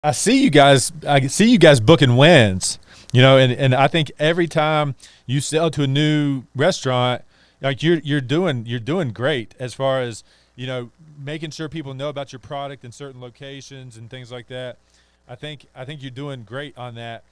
I see you guys booking wins, and I think every time you sell to a new restaurant, like you're doing great as far as, making sure people know about your product in certain locations and things like that. I think you're doing great on that.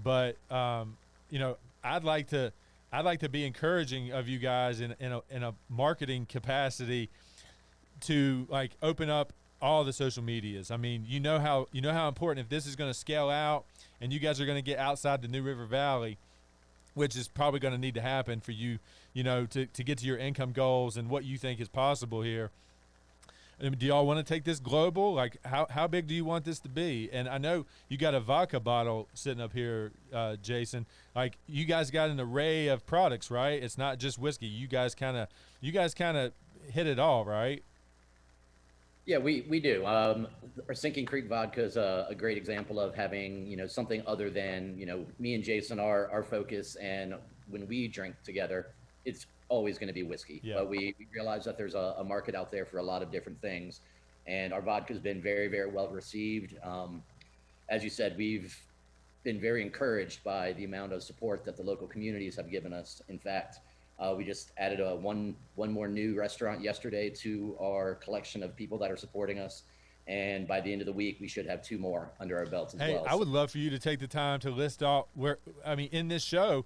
But you know, I'd like to be encouraging of you guys in a marketing capacity to like open up all the social medias. I mean, you know how important, if this is going to scale out and you guys are going to get outside the New River Valley, which is probably going to need to happen for you, to get to your income goals and what you think is possible here. I mean, do y'all want to take this global? Like, how big do you want this to be? And I know you got a vodka bottle sitting up here, Jason. Like, you guys got an array of products, right? It's not just whiskey. You guys kind of hit it all, right? Yeah, we do. Our Sinking Creek vodka is a great example of having, something other than, me and Jason, our focus. And when we drink together, it's always going to be whiskey. Yeah. But we realize that there's a market out there for a lot of different things. And our vodka has been very, very well received. As you said, we've been very encouraged by the amount of support that the local communities have given us. In fact, we just added one more new restaurant yesterday to our collection of people that are supporting us. And by the end of the week, we should have two more under our belts as Hey, well. I would love for you to take the time to list out in this show,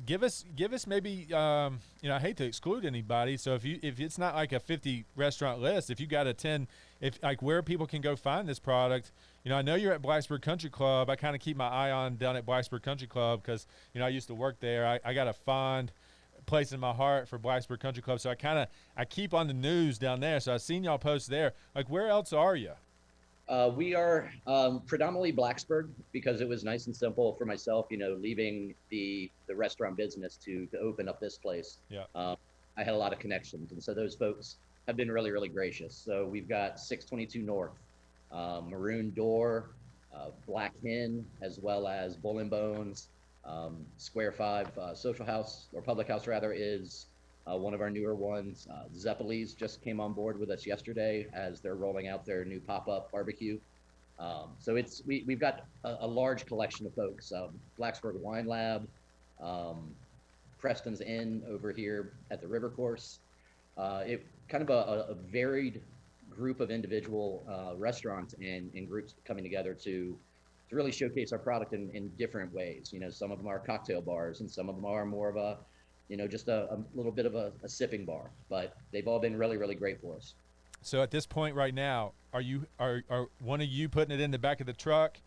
give us maybe, I hate to exclude anybody. So if it's not like a 50 restaurant list, if you got a 10, if like where people can go find this product, I know you're at Blacksburg Country Club. I kind of keep my eye on down at Blacksburg Country Club because, I used to work there. I got a fond place in my heart for Blacksburg Country Club. So I keep on the news down there. So I've seen y'all post there. Like, where else are you? We are predominantly Blacksburg because it was nice and simple for myself, leaving the restaurant business to open up this place. Yeah. I had a lot of connections, and so those folks have been really, really gracious. So we've got 622 North, Maroon Door, Black Hen, as well as Bull and Bones. Square 5 Social House, or Public House rather, is one of our newer ones. Zeppeli's just came on board with us yesterday as they're rolling out their new pop-up barbecue. So we've got a large collection of folks. Blacksburg Wine Lab, Preston's Inn over here at the River Course. It kind of a varied group of individual restaurants and groups coming together to really showcase our product in different ways. Some of them are cocktail bars, and some of them are more of a, just a little bit of a sipping bar. But they've all been really, really great for us. So at this point right now, are one of you putting it in the back of the truck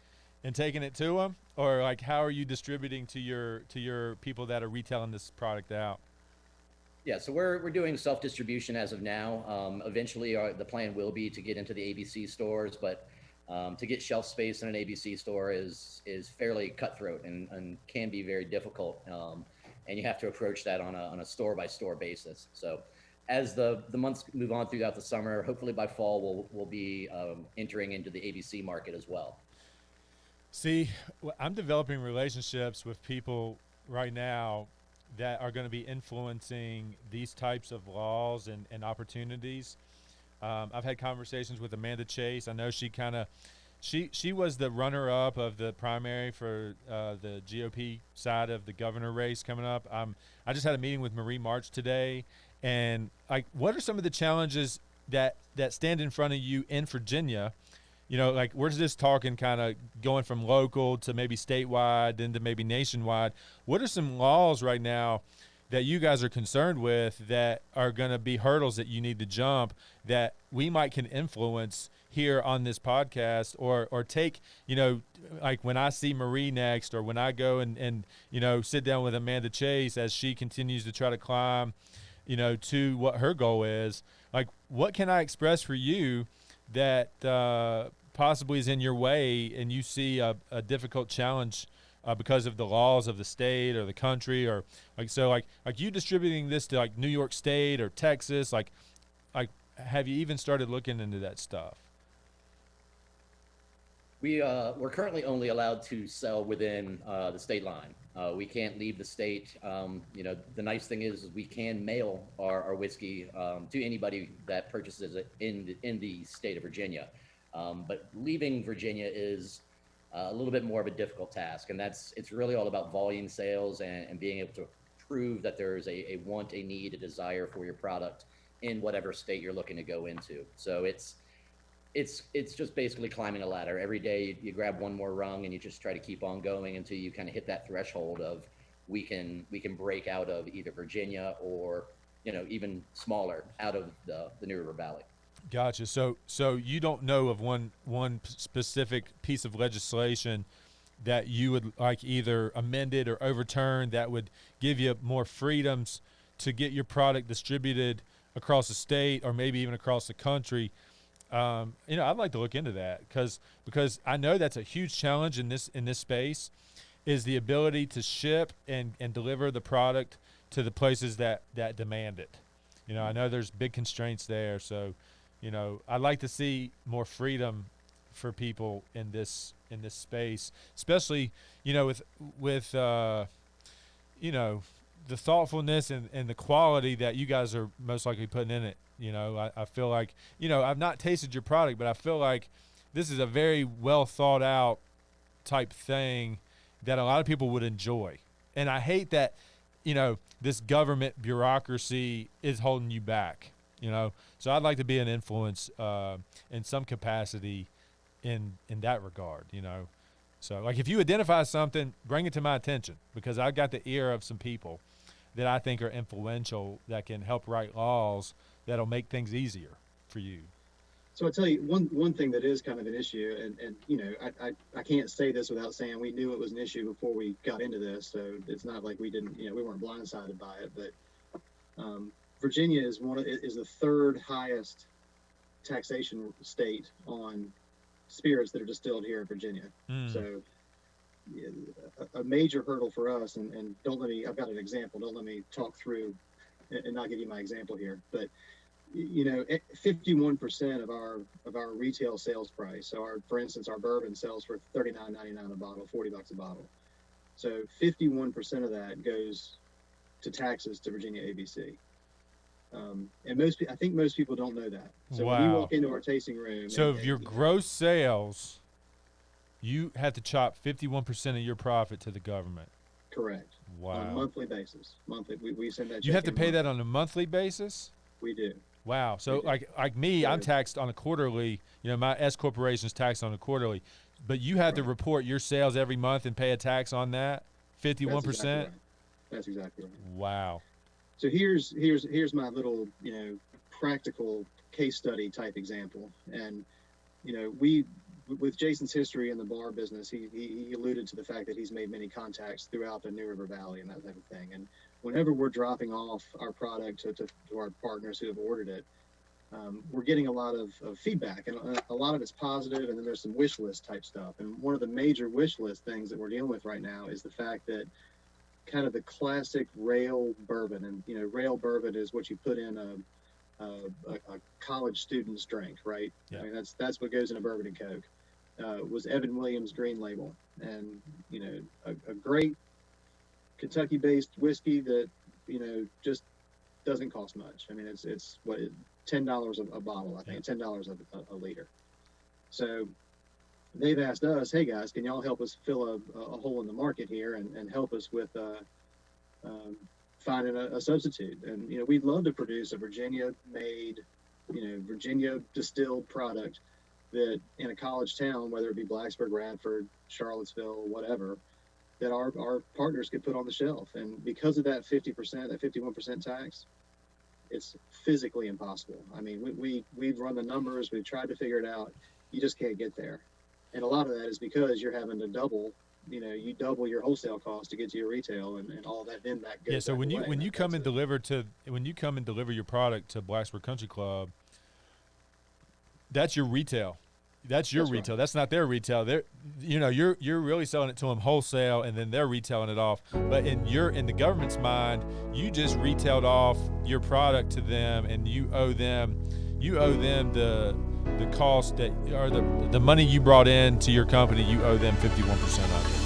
and taking it to them, or like how are you distributing to your people that are retailing this product out? Yeah, so we're doing self-distribution as of now. Eventually, the plan will be to get into the ABC stores, but to get shelf space in an ABC store is fairly cutthroat and can be very difficult. And you have to approach that on a store by store basis. So as the months move on throughout the summer, hopefully by fall, we'll be entering into the ABC market as well. See, I'm developing relationships with people right now that are going to be influencing these types of laws and opportunities. I've had conversations with Amanda Chase. I know she was the runner-up of the primary for the GOP side of the governor race coming up. I just had a meeting with Marie March today, and like, what are some of the challenges that stand in front of you in Virginia? Like, we're just talking kind of going from local to maybe statewide, then to maybe nationwide. What are some laws right now that you guys are concerned with that are going to be hurdles that you need to jump that we might can influence here on this podcast or take, like when I see Marie next, or when I go and sit down with Amanda Chase as she continues to try to climb, to what her goal is, like, what can I express for you that possibly is in your way and you see a difficult challenge because of the laws of the state or the country, or like you distributing this to like New York State or Texas, like have you even started looking into that stuff? We're currently only allowed to sell within the state line. We can't leave the state. The nice thing is we can mail our whiskey to anybody that purchases it in the state of Virginia. But leaving Virginia is a little bit more of a difficult task. And it's really all about volume sales and being able to prove that there's a want, a need, a desire for your product in whatever state you're looking to go into. So it's just basically climbing a ladder. Every day you grab one more rung and you just try to keep on going until you kind of hit that threshold of we can break out of either Virginia or, even smaller, out of the New River Valley. Gotcha. So you don't know of one specific piece of legislation that you would like either amended or overturned that would give you more freedoms to get your product distributed across the state or maybe even across the country. I'd like to look into that because I know that's a huge challenge in this space, is the ability to ship and deliver the product to the places that demand it. I know there's big constraints there, so I'd like to see more freedom for people in this space, especially with the thoughtfulness and the quality that you guys are most likely putting in it. I feel like I've not tasted your product, but I feel like this is a very well thought out type thing that a lot of people would enjoy. And I hate that this government bureaucracy is holding you back. So I'd like to be an influence in some capacity in that regard. So like if you identify something, bring it to my attention, because I've got the ear of some people that I think are influential that can help write laws that'll make things easier for you. So I'll tell you one thing that is kind of an issue, and I can't say this without saying we knew it was an issue before we got into this, so it's not like we didn't, we weren't blindsided by it, but Virginia is the third highest taxation state on spirits that are distilled here in Virginia. So a major hurdle for us, and I've got an example, don't let me talk through and not give you my example here, but 51% of our retail sales price. So for instance, our bourbon sells for $39.99 a bottle, $40 a bottle. So 51% of that goes to taxes to Virginia ABC. And I think most people don't know that. So when you walk into our tasting room, so of your gross sales, you have to chop 51% of your profit to the government. Correct. Wow. On a monthly basis. We send that. You have to pay that on a monthly basis? We do. Wow. So like me, I'm taxed on a quarterly. My S corporation is taxed on a quarterly, but you have to report your sales every month and pay a tax on that. 51%. That's exactly right. Wow. So here's my little practical case study type example, and with Jason's history in the bar business, he alluded to the fact that he's made many contacts throughout the New River Valley and that type of thing. And whenever we're dropping off our product to our partners who have ordered it, we're getting a lot of feedback, and a lot of it's positive, and then there's some wish list type stuff. And one of the major wish list things that we're dealing with right now is the fact that kind of the classic rail bourbon, and rail bourbon is what you put in a college student's drink, right? Yeah. I mean, that's what goes in a bourbon and Coke. Was Evan Williams Green Label, and a great Kentucky-based whiskey that just doesn't cost much. I mean, it's what, $10 a bottle, I think, $10 a liter. So they've asked us, hey guys, can y'all help us fill a hole in the market here and help us with finding a substitute? And we'd love to produce a Virginia-made, Virginia distilled product that in a college town, whether it be Blacksburg, Radford, Charlottesville, whatever, that our partners could put on the shelf. And because of that 50%, that 51% tax, it's physically impossible. I mean, we've run the numbers, we've tried to figure it out. You just can't get there. And a lot of that is because you're having to double your wholesale cost to get to your retail, and all that, then that goes. Yeah. So when you come and deliver your product to Blacksburg Country Club, that's your retail. That's your retail. Right. That's not their retail. You're really selling it to them wholesale, and then they're retailing it off. But in the government's mind, you just retailed off your product to them, and you owe them the cost that, or the money you brought in to your company. You owe them 51% of it.